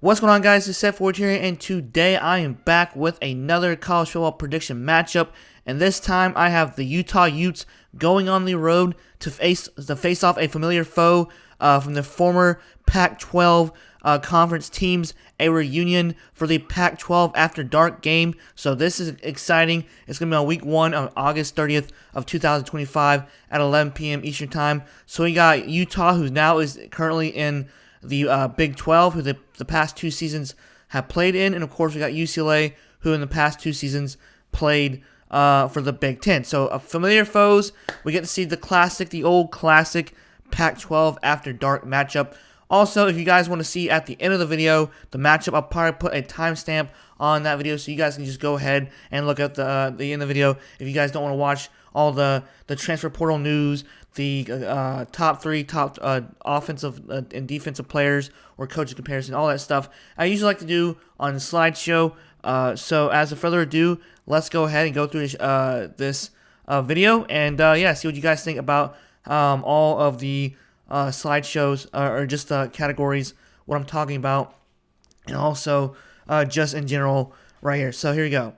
What's going on, guys? It's Seth Ford here, and today I am back with another college football prediction matchup. And this time I have the Utah Utes going on the road to face off a familiar foe from the former Pac-12 conference teams, a reunion for the Pac-12 After Dark game. So this is exciting. It's going to be on week 1 on August 30th of 2025 at 11 p.m. Eastern Time. So we got Utah, who now is currently in the Big 12, who the past 2 seasons have played in, and of course we got UCLA, who in the past 2 seasons played for the Big 10. So familiar foes. We get to see the old classic Pac-12 After Dark matchup. Also, if you guys want to see at the end of the video the matchup, I'll probably put a timestamp on that video so you guys can just go ahead and look at the end of the video if you guys don't want to watch all the transfer portal news, the top offensive and defensive players or coaches comparison, all that stuff. I usually like to do on the slideshow. So as of further ado, let's go ahead and go through this video and see what you guys think about all of the slideshows or just categories, what I'm talking about, and also just in general right here. So here we go.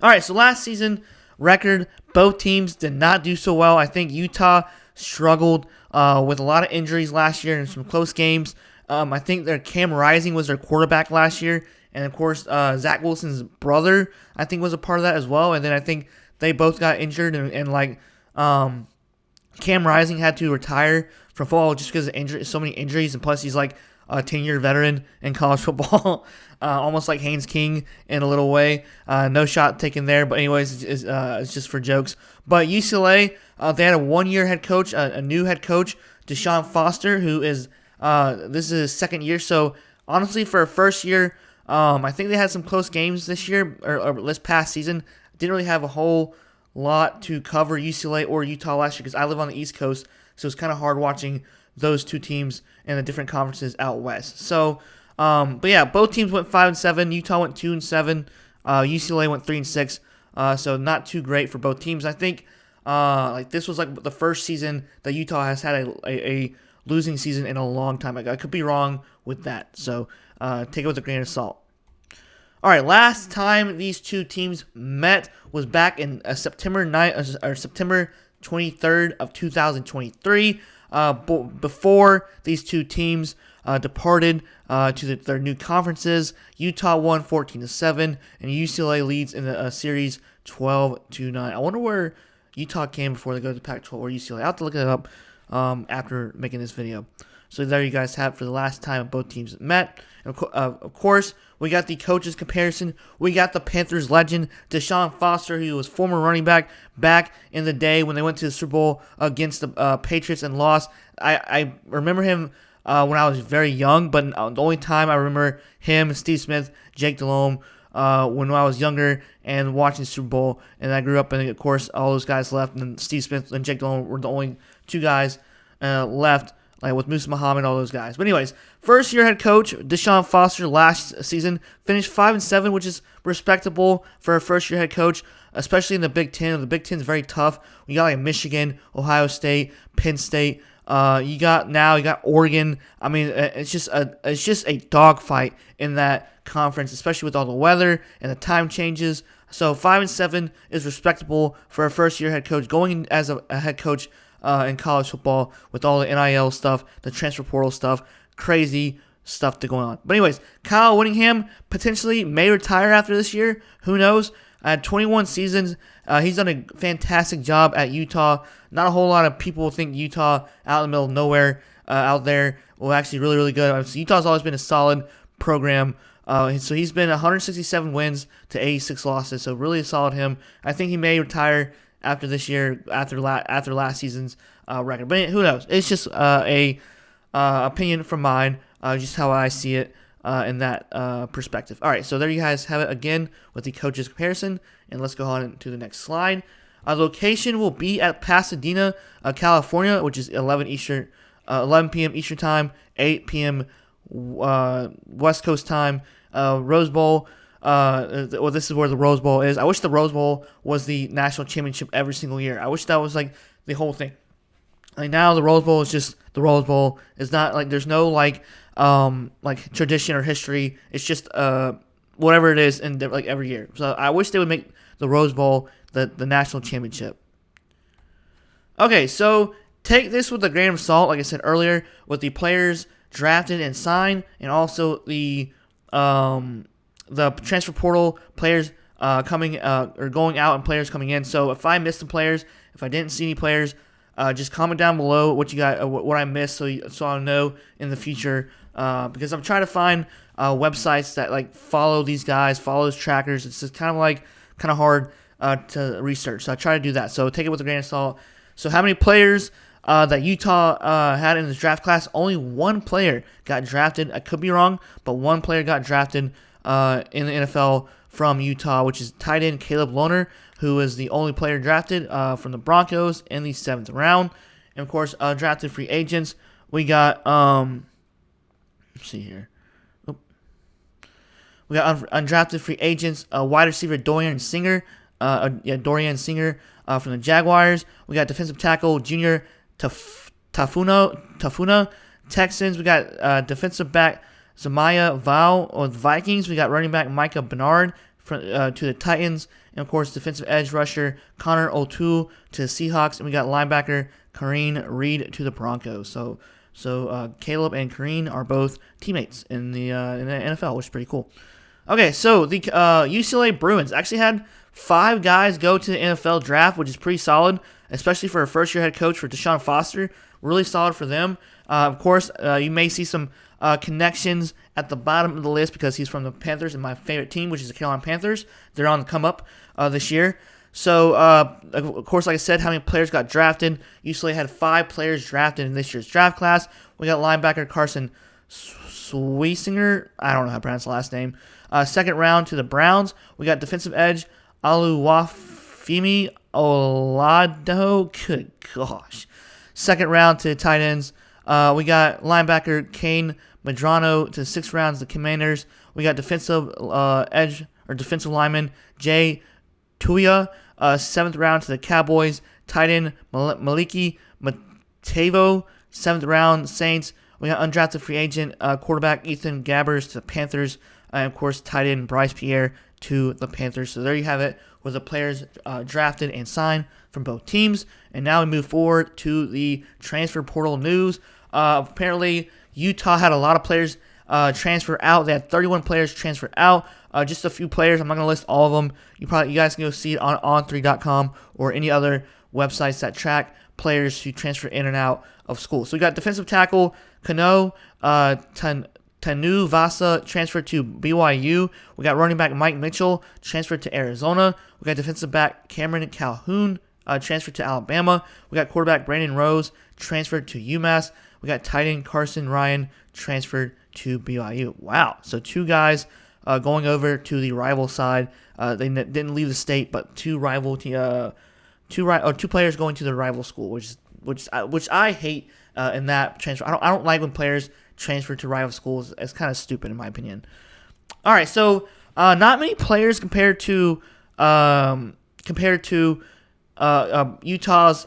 All right, so last season record, both teams did not do so well. I think Utah struggled with a lot of injuries last year and some close games. I think their Cam Rising was their quarterback last year, and of course Zach Wilson's brother I think was a part of that as well. And then I think they both got injured, and Cam Rising had to retire from football just because of so many injuries, and plus he's like a 10-year veteran in college football, almost like Haynes King in a little way. No shot taken there, but anyways, it's just for jokes. But UCLA, they had a 1-year head coach, a new head coach, Deshaun Foster, who is this is his 2nd year. So honestly, for a first year, I think they had some close games this year or this past season. Didn't really have a whole lot to cover UCLA or Utah last year because I live on the East Coast, so it's kind of hard watching those two teams in the different conferences out west. So, but yeah, both teams went 5-7. Utah went 2-7. UCLA went 3-6. So not too great for both teams. I think this was like the first season that Utah has had a losing season in a long time. I could be wrong with that, so take it with a grain of salt. All right, last time these two teams met was back in September 23rd of 2023. Before these two teams departed to their new conferences, Utah won 14-7, and UCLA leads in the series 12-9. I wonder where Utah came before they go to Pac-12 or UCLA. I'll have to look it up after making this video. So there you guys have it for the last time both teams met. And of course, we got the coaches comparison. We got the Panthers legend, Deshaun Foster, who was former running back in the day when they went to the Super Bowl against the Patriots and lost. I remember him when I was very young, but the only time I remember him, Steve Smith, Jake Delhomme, when I was younger and watching the Super Bowl. And I grew up, and of course, all those guys left, and Steve Smith and Jake Delhomme were the only 2 guys left, like with Musa Muhammad, all those guys. But anyways, first-year head coach Deshaun Foster last season finished 5-7, which is respectable for a first-year head coach, especially in the Big Ten. The Big Ten is very tough. You got like Michigan, Ohio State, Penn State. You got Oregon. I mean, it's just a dogfight in that conference, especially with all the weather and the time changes. So 5-7 is respectable for a first-year head coach going as a head coach in college football with all the NIL stuff, the transfer portal stuff, crazy stuff going on. But anyways, Kyle Whittingham potentially may retire after this year. Who knows? 21 seasons. He's done a fantastic job at Utah. Not a whole lot of people think Utah out in the middle of nowhere out there. Well, actually really, really good. So Utah's always been a solid program. So he's been 167 wins to 86 losses. So really a solid him. I think he may retire after this year, after last season's record. But who knows? It's just a opinion from mine, just how I see it in that perspective. All right, so there you guys have it again with the coaches comparison, and let's go on to the next slide. Location will be at Pasadena, California, which is 11 p.m. Eastern Time, 8 p.m. West Coast Time. Rose Bowl. Well, this is where the Rose Bowl is. I wish the Rose Bowl was the national championship every single year. I wish that was like the whole thing. Like now, the Rose Bowl is just the Rose Bowl. It's not like there's no like like tradition or history. It's just whatever it is in like every year. So I wish they would make the Rose Bowl the national championship. Okay, so take this with a grain of salt, like I said earlier, with the players drafted and signed, and also the transfer portal players coming or going out and players coming in. So if I missed some players, if I didn't see any players, just comment down below what you got, what I missed, so I'll know in the future. Because I'm trying to find websites that like follow these guys, follow those trackers. It's just kind of hard to research. So I try to do that. So take it with a grain of salt. So how many players that Utah had in this draft class? Only one player got drafted. I could be wrong, but one player got drafted in the NFL from Utah, which is tight end Caleb Lohner, who is the only player drafted from the Broncos in the 7th round. And, of course, drafted free agents. We got, let's see here. We got undrafted free agents, wide receiver Dorian Singer, from the Jaguars. We got defensive tackle Junior Tafuna, Texans. We got defensive back Zamaya Val of the Vikings. We got running back Micah Bernard to the Titans. And, of course, defensive edge rusher Connor O'Toole to the Seahawks. And we got linebacker Kareen Reed to the Broncos. So Caleb and Kareen are both teammates in the NFL, which is pretty cool. Okay, so the UCLA Bruins actually had 5 guys go to the NFL draft, which is pretty solid, especially for a first-year head coach for Deshaun Foster. Really solid for them. Of course, you may see some connections at the bottom of the list because he's from the Panthers and my favorite team, which is the Carolina Panthers. They're on the come-up this year. So, of course, like I said, how many players got drafted? UCLA had 5 players drafted in this year's draft class. We got linebacker Carson Sweisinger. I don't know how to pronounce the last name. 2nd round to the Browns. We got defensive edge Oluwafemi Olado. Good gosh. 2nd round to the tight ends. We got linebacker Kane Medrano to the 6th round to the Commanders. We got defensive edge or defensive lineman Jay Tuya, 7th round to the Cowboys. Tight end Maliki Matavo, 7th round Saints. We got undrafted free agent quarterback Ethan Gabbers to the Panthers. And, of course, tight end Bryce Pierre to the Panthers. So there you have it with the players drafted and signed from both teams. And now we move forward to the transfer portal news. Apparently, Utah had a lot of players transfer out. They had 31 players transfer out. Just a few players. I'm not going to list all of them. You guys can go see it on on3.com or any other websites that track players who transfer in and out of school. So we got defensive tackle Kano Tanu Vasa transferred to BYU. We got running back Mike Mitchell transferred to Arizona. We got defensive back Cameron Calhoun transferred to Alabama. We got quarterback Brandon Rose transferred to UMass. We got tight end Carson Ryan transferred to BYU. Wow. So 2 guys going over to the rival side. They didn't leave the state, but 2 players going to the rival school, which I hate in that transfer. I don't like when players transfer to rival schools. It's kind of stupid in my opinion. All right, so not many players compared to Utah's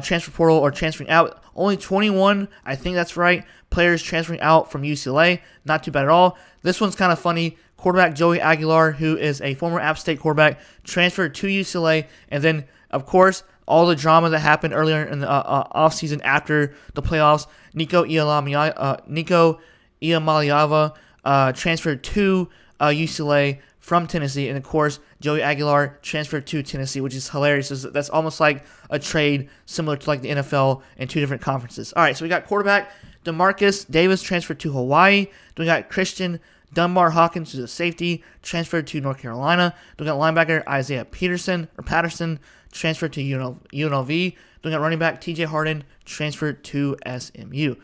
transfer portal or transferring out. Only 21, I think that's right, players transferring out from UCLA. Not too bad at all. This one's kind of funny. Quarterback Joey Aguilar, who is a former App State quarterback, transferred to UCLA. And then, of course, all the drama that happened earlier in the offseason after the playoffs. Nico Iamaleava transferred to UCLA from Tennessee. And, of course, Joey Aguilar transferred to Tennessee, which is hilarious. That's almost like a trade similar to like the NFL in 2 different conferences. All right, so we got quarterback DeMarcus Davis transferred to Hawaii. Then we got Christian Dunbar Hawkins, who's a safety, transferred to North Carolina. Then we got linebacker Isaiah Patterson transferred to UNLV. Then we got running back TJ Harden transferred to SMU.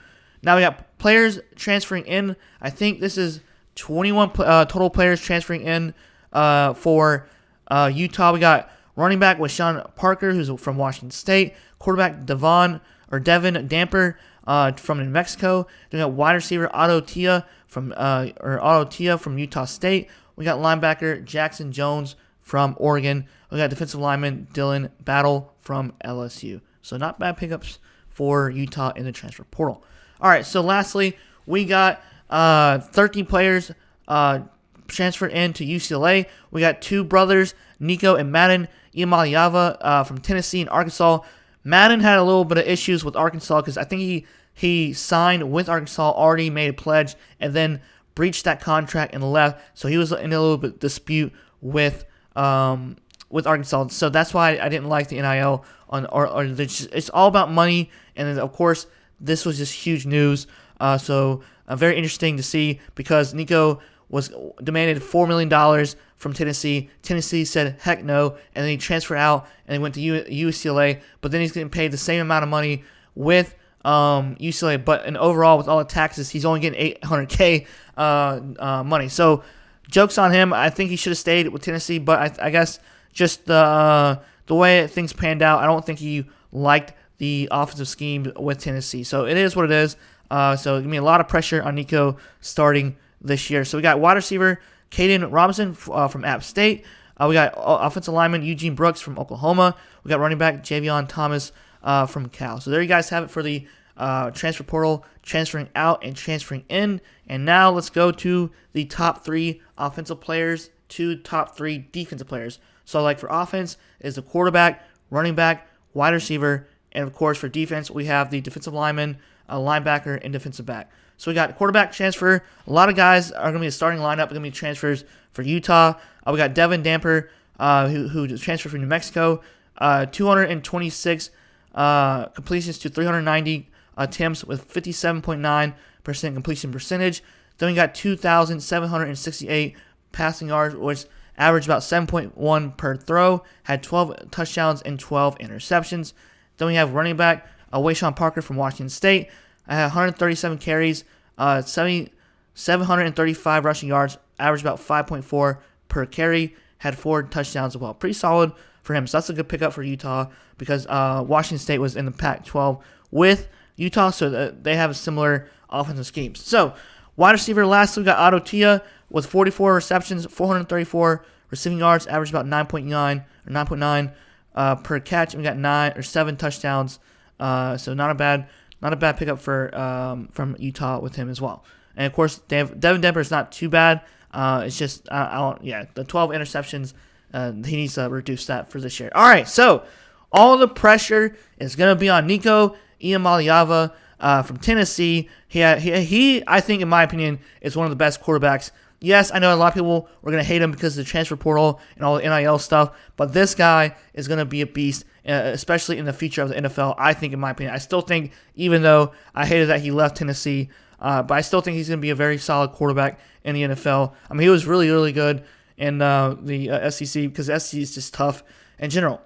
Now we got players transferring in. I think this is 21 total players transferring in for Utah. We got running back Washawn Parker, who's from Washington State. Quarterback Devin Damper from New Mexico. Then we got wide receiver Otto Tia from Utah State. We got linebacker Jackson Jones from Oregon. We got defensive lineman Dylan Battle from LSU. So not bad pickups for Utah in the transfer portal. All right, so lastly, we got 13 players transferred into UCLA. We got two brothers, Nico and Madden Iamaleava from Tennessee and Arkansas. Madden had a little bit of issues with Arkansas because I think he signed with Arkansas, already made a pledge, and then breached that contract and left. So he was in a little bit of dispute with Arkansas. So that's why I didn't like the NIL it's all about money. And then of course this was just huge news. So very interesting to see because Nico was demanded $4 million from Tennessee. Tennessee said heck no, and then he transferred out and he went to UCLA. But then he's getting paid the same amount of money with UCLA, but overall with all the taxes, he's only getting $800K money. So jokes on him. I think he should have stayed with Tennessee, but I guess just the way things panned out, I don't think he liked the offensive scheme with Tennessee. So it is what it is. So give me a lot of pressure on Nico starting this year. So we got wide receiver Caden Robinson from App State. We got offensive lineman Eugene Brooks from Oklahoma. We got running back Javion Thomas from Cal. So there you guys have it for the transfer portal, transferring out and transferring in. And now let's go to the top 3 offensive players to top 3 defensive players. So like for offense is the quarterback, running back, wide receiver, and of course for defense we have the defensive lineman, linebacker, and defensive back. So we got quarterback transfer. A lot of guys are going to be a starting lineup. Going to be transfers for Utah. We got Devin Damper, who transferred from New Mexico. 226 completions to 390 attempts with 57.9% completion percentage. Then we got 2,768 passing yards, which averaged about 7.1 per throw. Had 12 touchdowns and 12 interceptions. Then we have running back Wayshawn Parker from Washington State. I had 137 carries, 735 rushing yards, averaged about 5.4 per carry, had 4 touchdowns as well. Pretty solid for him. So that's a good pickup for Utah because Washington State was in the Pac-12 with Utah, so they have similar offensive schemes. So wide receiver, lastly, we got Otto Tia with 44 receptions, 434 receiving yards, averaged about 9.9 per catch, and we got 7 touchdowns. So not a bad pickup for from Utah with him as well. And of course, Devin Demper is not too bad. It's just the 12 interceptions. He needs to reduce that for this year. All right, so all the pressure is going to be on Nico Iamaleava from Tennessee. He, I think, in my opinion, is one of the best quarterbacks. Yes, I know a lot of people were going to hate him because of the transfer portal and all the NIL stuff, but this guy is going to be a beast, especially in the future of the NFL, I think, in my opinion. I still think, even though I hated that he left Tennessee, but I still think he's going to be a very solid quarterback in the NFL. I mean, he was really, really good in the SEC because the SEC is just tough in general.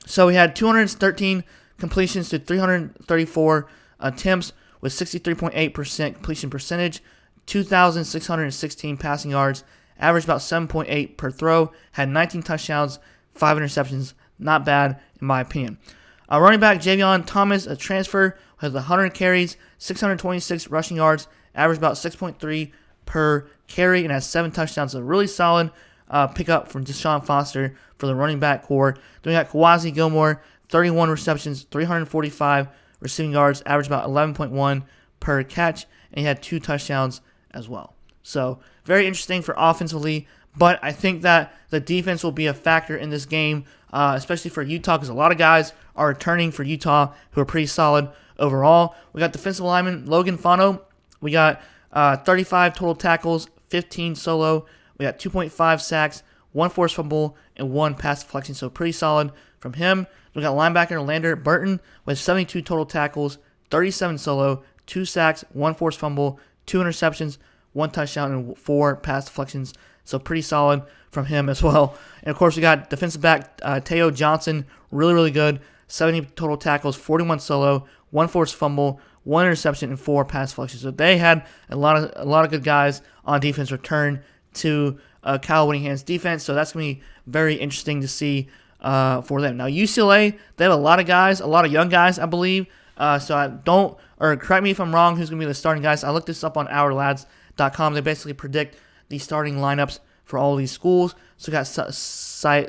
So he had 213 completions to 334 attempts with 63.8% completion percentage, 2,616 passing yards, averaged about 7.8 per throw, had 19 touchdowns, 5 interceptions. Not bad, in my opinion. Running back Javion Thomas, a transfer, has 100 carries, 626 rushing yards, averaged about 6.3 per carry, and has 7 touchdowns. A really solid pickup from Deshaun Foster for the running back core. Then we got Kawazi Gilmore, 31 receptions, 345 receiving yards, averaged about 11.1 per catch, and he had 2 touchdowns as well. So very interesting for offensively, but I think that the defense will be a factor in this game, especially for Utah, because a lot of guys are returning for Utah who are pretty solid overall. We got defensive lineman Logan Fano. We got 35 total tackles, 15 solo. We got 2.5 sacks, 1 forced fumble, and 1 pass deflection. So pretty solid from him. We got linebacker Lander Burton with 72 total tackles, 37 solo, 2 sacks, 1 forced fumble, 2 interceptions, 1 touchdown, and 4 pass deflections. So pretty solid from him as well. And of course, we got defensive back Teo Johnson, really, really good. 70 total tackles, 41 solo, 1 forced fumble, 1 interception, and 4 pass deflections. So they had a lot of good guys on defense return to Kyle Whittingham's defense. So that's going to be very interesting to see for them. Now, UCLA, they have a lot of guys, a lot of young guys, I believe. So correct me if I'm wrong, who's going to be the starting guys. I looked this up on OurLads.com. They basically predict the starting lineups for all these schools. So we got Siali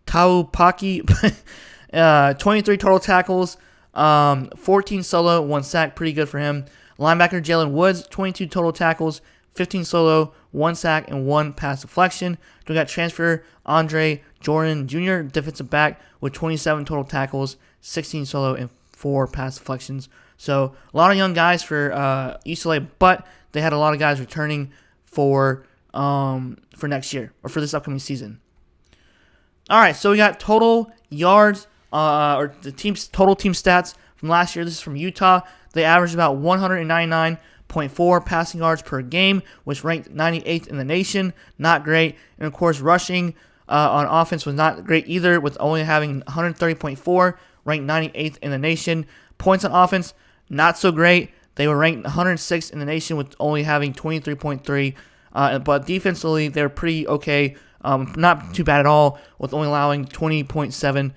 Taupaki, 23 total tackles, 14 solo, 1 sack, pretty good for him. Linebacker Jalen Woods, 22 total tackles, 15 solo, 1 sack, and 1 pass deflection. We got transfer Andre Jordan Jr., defensive back, with 27 total tackles, 16 solo, and 4 pass deflections. So a lot of young guys for UCLA, but they had a lot of guys returning for next year or for this upcoming season. All right, so we got total yards or the team's total team stats from last year. This is from Utah. They averaged about 199.4 passing yards per game, which ranked 98th in the nation. Not great. And, of course, rushing on offense was not great either, with only having 130.4, ranked 98th in the nation. Points on offense, not so great. They were ranked 106th in the nation with only having 23.3. But defensively, they're pretty okay. Not too bad at all, with only allowing 20.7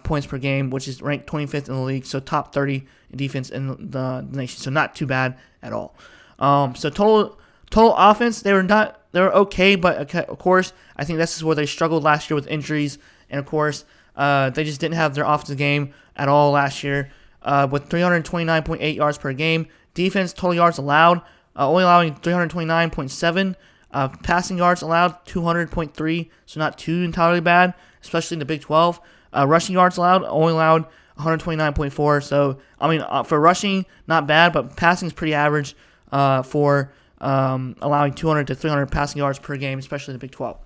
points per game, which is ranked 25th in the league, so top 30 in defense in the nation. So not too bad at all. So total offense, they were okay, but of course I think this is where they struggled last year with injuries, and of course they just didn't have their offensive game at all last year. With 329.8 yards per game, defense total yards allowed only allowing 329.7. Passing yards allowed 200.3, so not too entirely bad, especially in the Big 12. Rushing yards allowed only allowed 129.4. So I mean, for rushing, not bad, but passing is pretty average for allowing 200 to 300 passing yards per game, especially in the Big 12.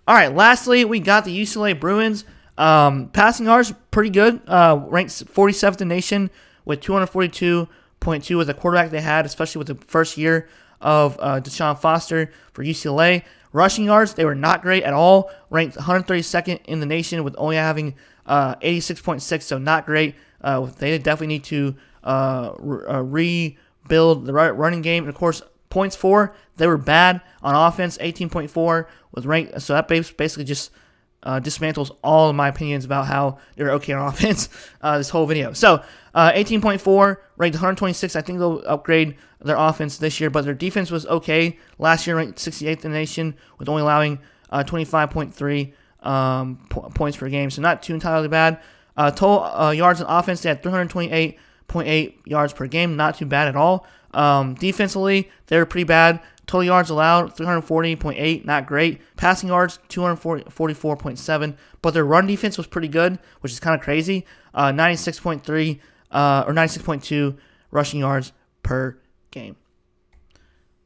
All right, lastly, we got the UCLA Bruins. Passing yards pretty good, ranked 47th in the nation with 242.2 with the quarterback they had, especially with the first year of Deshaun Foster for UCLA. Rushing yards, they were not great at all, ranked 132nd in the nation with only having 86.6, so not great. They definitely need to rebuild the running game. And, of course, points for, they were bad on offense, 18.4 was ranked, so that basically just dismantles all of my opinions about how they're okay on offense this whole video. So 18.4, ranked 126. I think they'll upgrade their offense this year, but their defense was okay. Last year, ranked 68th in the nation with only allowing 25.3 points per game, so not too entirely bad. Total yards on offense, they had 328.8 yards per game, not too bad at all. Defensively, they were pretty bad. Total yards allowed, 340.8, not great. Passing yards, 244.7. But their run defense was pretty good, which is kind of crazy. 96.3 or 96.2 rushing yards per game.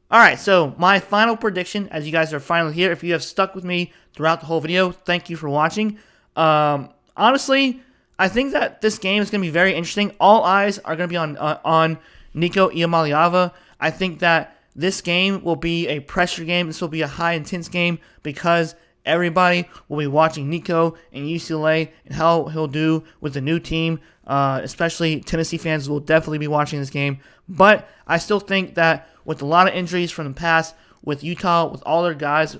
All right, so my final prediction, as you guys are finally here, if you have stuck with me throughout the whole video, thank you for watching. Honestly, I think that this game is going to be very interesting. All eyes are going to be on Nico Iamaleava. I think that this game will be a pressure game. This will be a high-intense game because everybody will be watching Nico and UCLA and how he'll do with the new team. Especially Tennessee fans will definitely be watching this game. But I still think that with a lot of injuries from the past, with Utah, with all their guys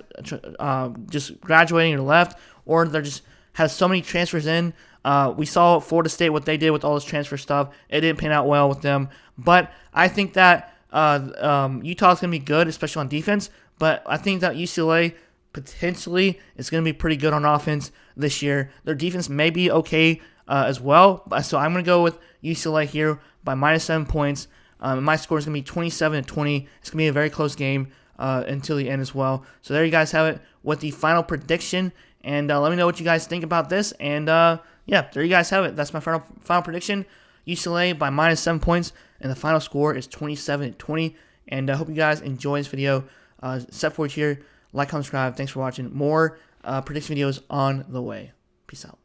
just graduating or left, or they're just has so many transfers in. We saw Florida State, what they did with all this transfer stuff. It didn't pan out well with them. But I think that Utah's going to be good, especially on defense, but I think that UCLA potentially is going to be pretty good on offense this year. Their defense may be okay as well, so I'm going to go with UCLA here by -7 points. My score is going to be 27-20. It's going to be a very close game until the end as well. So there you guys have it with the final prediction, and let me know what you guys think about this, and yeah, there you guys have it. That's my final prediction. UCLA by -7 points, and the final score is 27-20. And I hope you guys enjoy this video. Step forward here, like, comment, subscribe. Thanks for watching. More prediction videos on the way. Peace out.